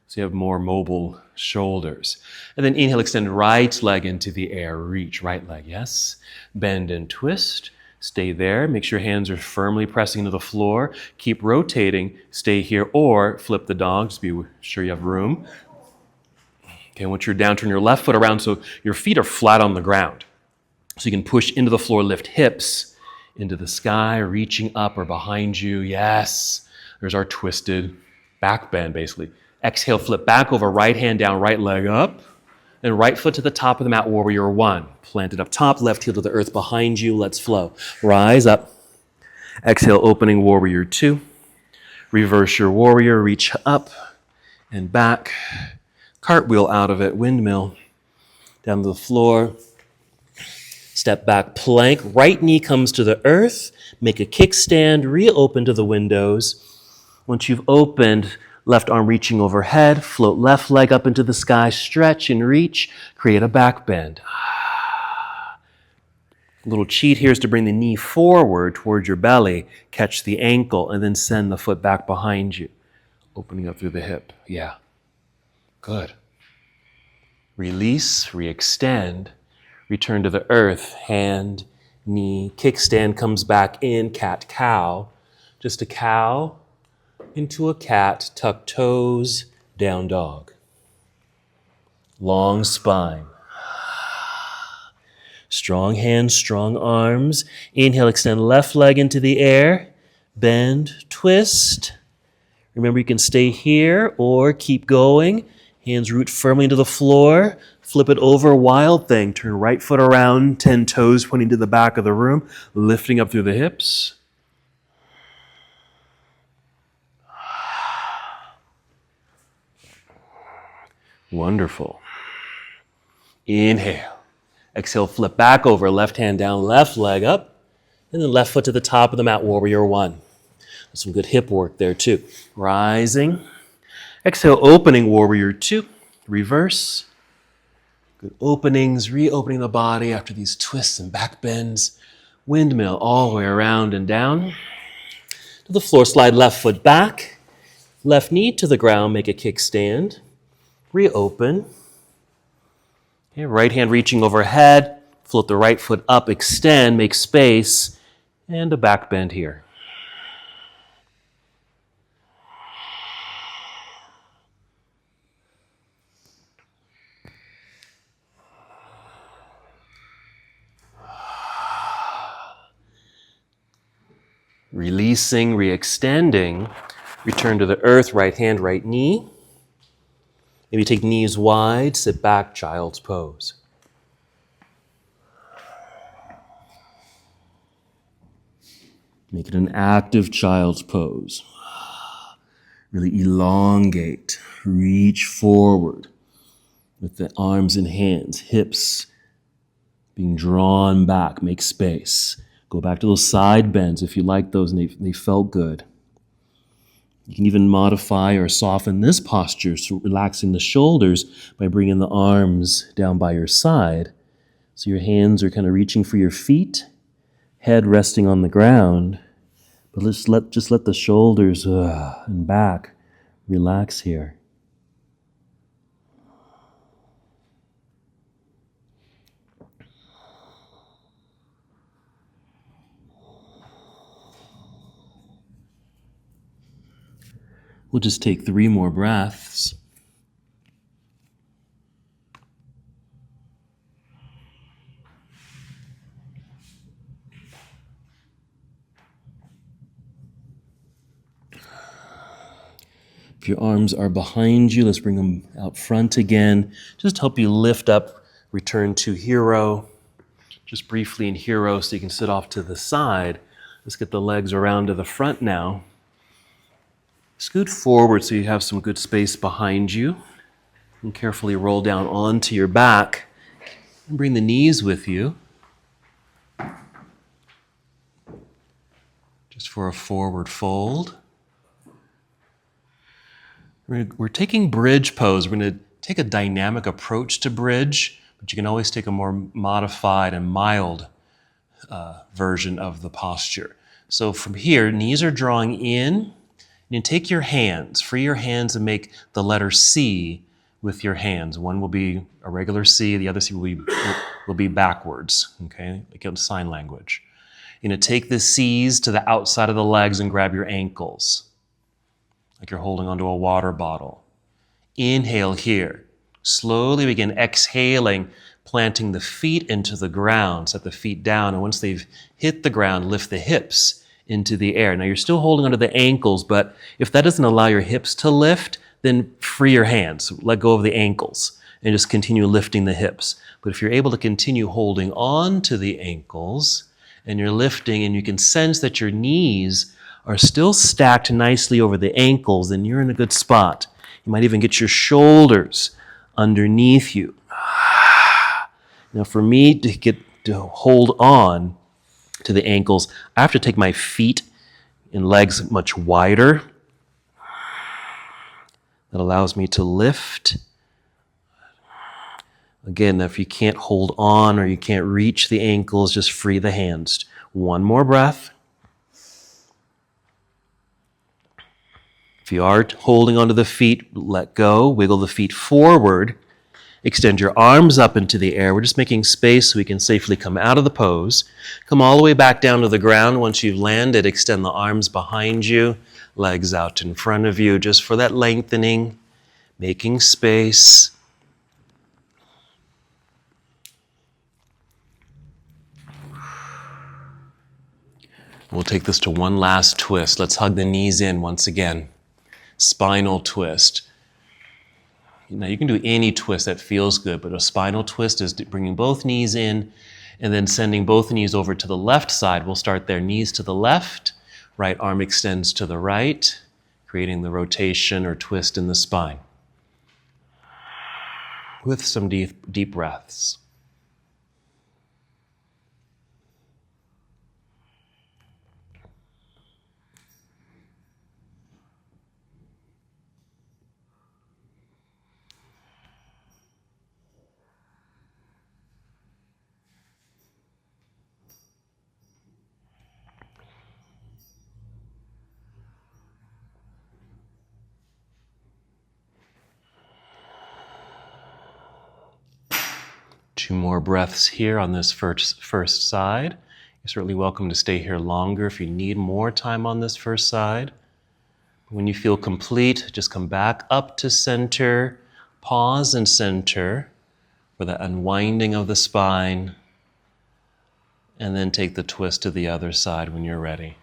Speaker 1: so you have more mobile shoulders. And then inhale, extend right leg into the air. Reach, right leg, yes. Bend and twist. Stay there. Make sure your hands are firmly pressing into the floor. Keep rotating. Stay here or flip the dog. Just be sure you have room. Okay, once you're down, turn your left foot around so your feet are flat on the ground. So you can push into the floor, lift hips into the sky, reaching up or behind you. Yes. There's our twisted back bend, basically. Exhale, flip back over, right hand down, right leg up. Then right foot to the top of the mat, Warrior One. Planted up top, left heel to the earth behind you. Let's flow. Rise up. Exhale, opening Warrior Two. Reverse your warrior, reach up and back. Cartwheel out of it, windmill. Down to the floor. Step back, plank. Right knee comes to the earth. Make a kickstand, reopen to the windows. Once you've opened, left arm reaching overhead, float left leg up into the sky, stretch and reach, create a back bend. A little cheat here is to bring the knee forward towards your belly, catch the ankle, and then send the foot back behind you, opening up through the hip. Yeah. Good. Release, re-extend, return to the earth, hand, knee, kickstand comes back in, cat-cow. Just a cow into a cat, tuck toes, down dog. Long spine. Strong hands, strong arms. Inhale, extend left leg into the air. Bend, twist. Remember, you can stay here or keep going. Hands root firmly into the floor. Flip it over, Wild Thing. Turn right foot around, 10 toes pointing to the back of the room, lifting up through the hips. Wonderful. Inhale. Exhale, flip back over, left hand down, left leg up, and then left foot to the top of the mat, Warrior One. Some good hip work there too. Rising. Exhale, opening Warrior Two. Reverse. Good openings, reopening the body after these twists and back bends. Windmill all the way around and down. To the floor, slide left foot back. Left knee to the ground, make a kickstand. Reopen. Okay, right hand reaching overhead. Float the right foot up, extend, make space, and a back bend here. Releasing, re-extending. Return to the earth, right hand, right knee. Maybe take knees wide, sit back, child's pose. Make it an active child's pose. Really elongate, reach forward with the arms and hands, hips being drawn back. Make space. Go back to those side bends if you like those and they felt good. You can even modify or soften this posture, so relaxing the shoulders by bringing the arms down by your side. So your hands are kind of reaching for your feet, head resting on the ground. But just let the shoulders and back relax here. We'll just take 3 more breaths. If your arms are behind you, let's bring them out front again. Just help you lift up, return to hero. Just briefly in hero so you can sit off to the side. Let's get the legs around to the front now. Scoot forward so you have some good space behind you. And carefully roll down onto your back. And bring the knees with you. Just for a forward fold. We're taking bridge pose. We're going to take a dynamic approach to bridge, but you can always take a more modified and mild version of the posture. So from here, knees are drawing in. And take your hands, free your hands and make the letter C with your hands. One will be a regular C, the other C will be backwards, okay, like in sign language. You're going to take the C's to the outside of the legs and grab your ankles, like you're holding onto a water bottle. Inhale here. Slowly begin exhaling, planting the feet into the ground. Set the feet down, and once they've hit the ground, lift the hips into the air. Now you're still holding onto the ankles, but if that doesn't allow your hips to lift, then free your hands. Let go of the ankles and just continue lifting the hips. But if you're able to continue holding on to the ankles and you're lifting and you can sense that your knees are still stacked nicely over the ankles, then you're in a good spot. You might even get your shoulders underneath you. Now for me to hold on to the ankles, I have to take my feet and legs much wider. That allows me to lift. Again, if you can't hold on or you can't reach the ankles, just free the hands. One more breath. If you are holding onto the feet, let go, wiggle the feet forward. Extend your arms up into the air. We're just making space so we can safely come out of the pose. Come all the way back down to the ground. Once you've landed, extend the arms behind you, legs out in front of you, just for that lengthening, making space. We'll take this to one last twist. Let's hug the knees in once again. Spinal twist. Now you can do any twist that feels good, but a spinal twist is bringing both knees in and then sending both knees over to the left side. We'll start there, knees to the left, right arm extends to the right, creating the rotation or twist in the spine. With some deep breaths. Two more breaths here on this first side. You're certainly welcome to stay here longer if you need more time on this first side. When you feel complete, just come back up to center, pause and center for the unwinding of the spine, and then take the twist to the other side when you're ready.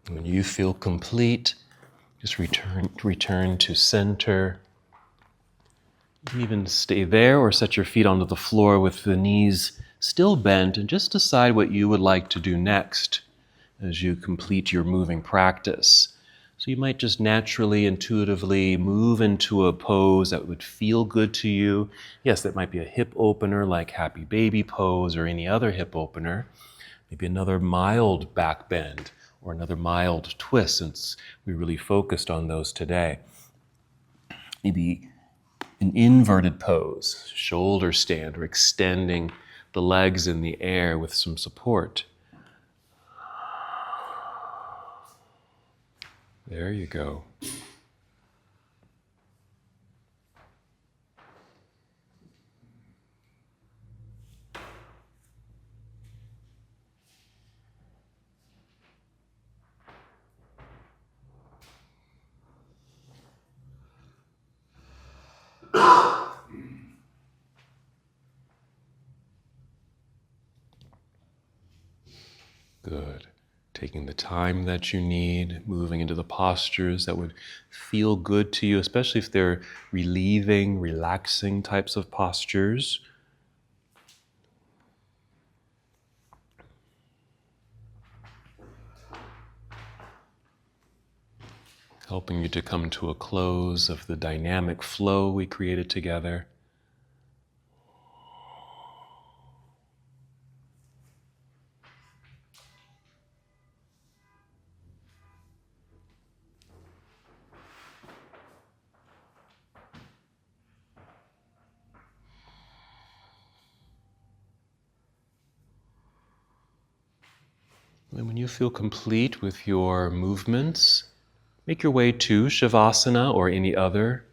Speaker 1: When you feel complete, just return to center. You can even stay there or set your feet onto the floor with the knees still bent and just decide what you would like to do next as you complete your moving practice. So you might just naturally, intuitively move into a pose that would feel good to you. Yes, that might be a hip opener like Happy Baby Pose or any other hip opener. Maybe another mild back bend or another mild twist, since we really focused on those today. Maybe an inverted pose, shoulder stand, or extending the legs in the air with some support. There you go. Good. Taking the time that you need, moving into the postures that would feel good to you, especially if they're relieving, relaxing types of postures. Helping you to come to a close of the dynamic flow we created together. And when you feel complete with your movements, make your way to Shavasana or any other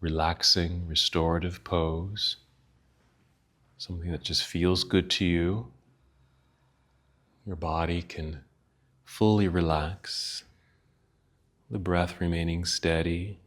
Speaker 1: relaxing, restorative pose. Something that just feels good to you. Your body can fully relax, the breath remaining steady.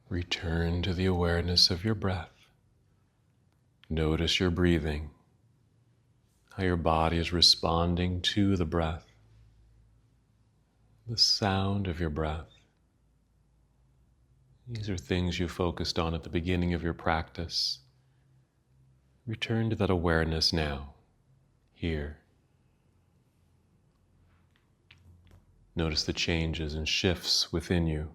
Speaker 1: Return to the awareness of your breath. Notice your breathing, how your body is responding to the breath, the sound of your breath. These are things you focused on at the beginning of your practice. Return to that awareness now, here. Notice the changes and shifts within you.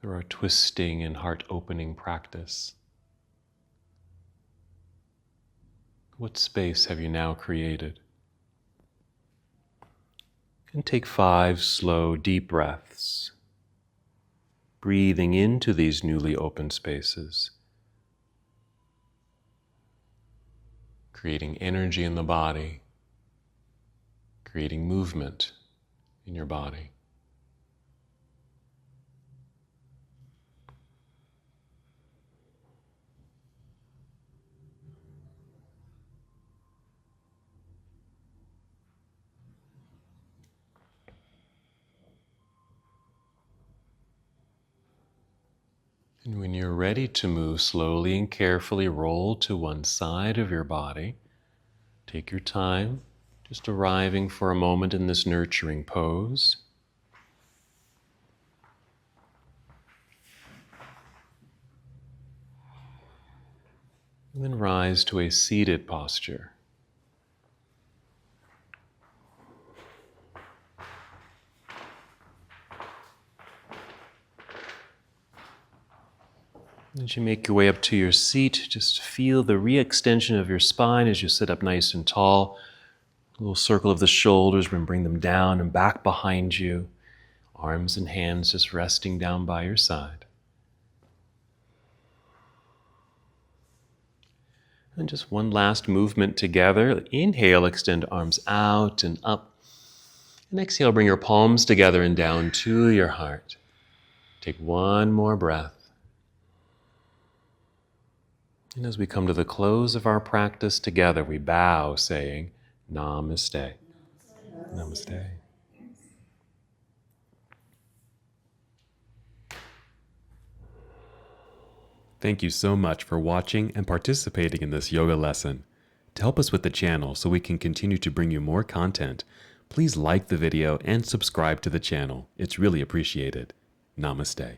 Speaker 1: There are twisting and heart-opening practice. What space have you now created? And take 5 slow, deep breaths, breathing into these newly opened spaces, creating energy in the body, creating movement in your body. And when you're ready to move, slowly and carefully roll to one side of your body. Take your time Just arriving for a moment in this nurturing pose. And then rise to a seated posture. As you make your way up to your seat, just feel the re-extension of your spine as you sit up nice and tall. A little circle of the shoulders, we're going to bring them down and back behind you. Arms and hands just resting down by your side. And just one last movement together. Inhale, extend arms out and up. And exhale, bring your palms together and down to your heart. Take one more breath. And as we come to the close of our practice together, we bow saying, Namaste. Namaste.
Speaker 2: Thank you so much for watching and participating in this yoga lesson. To help us with the channel so we can continue to bring you more content, please like the video and subscribe to the channel. It's really appreciated. Namaste.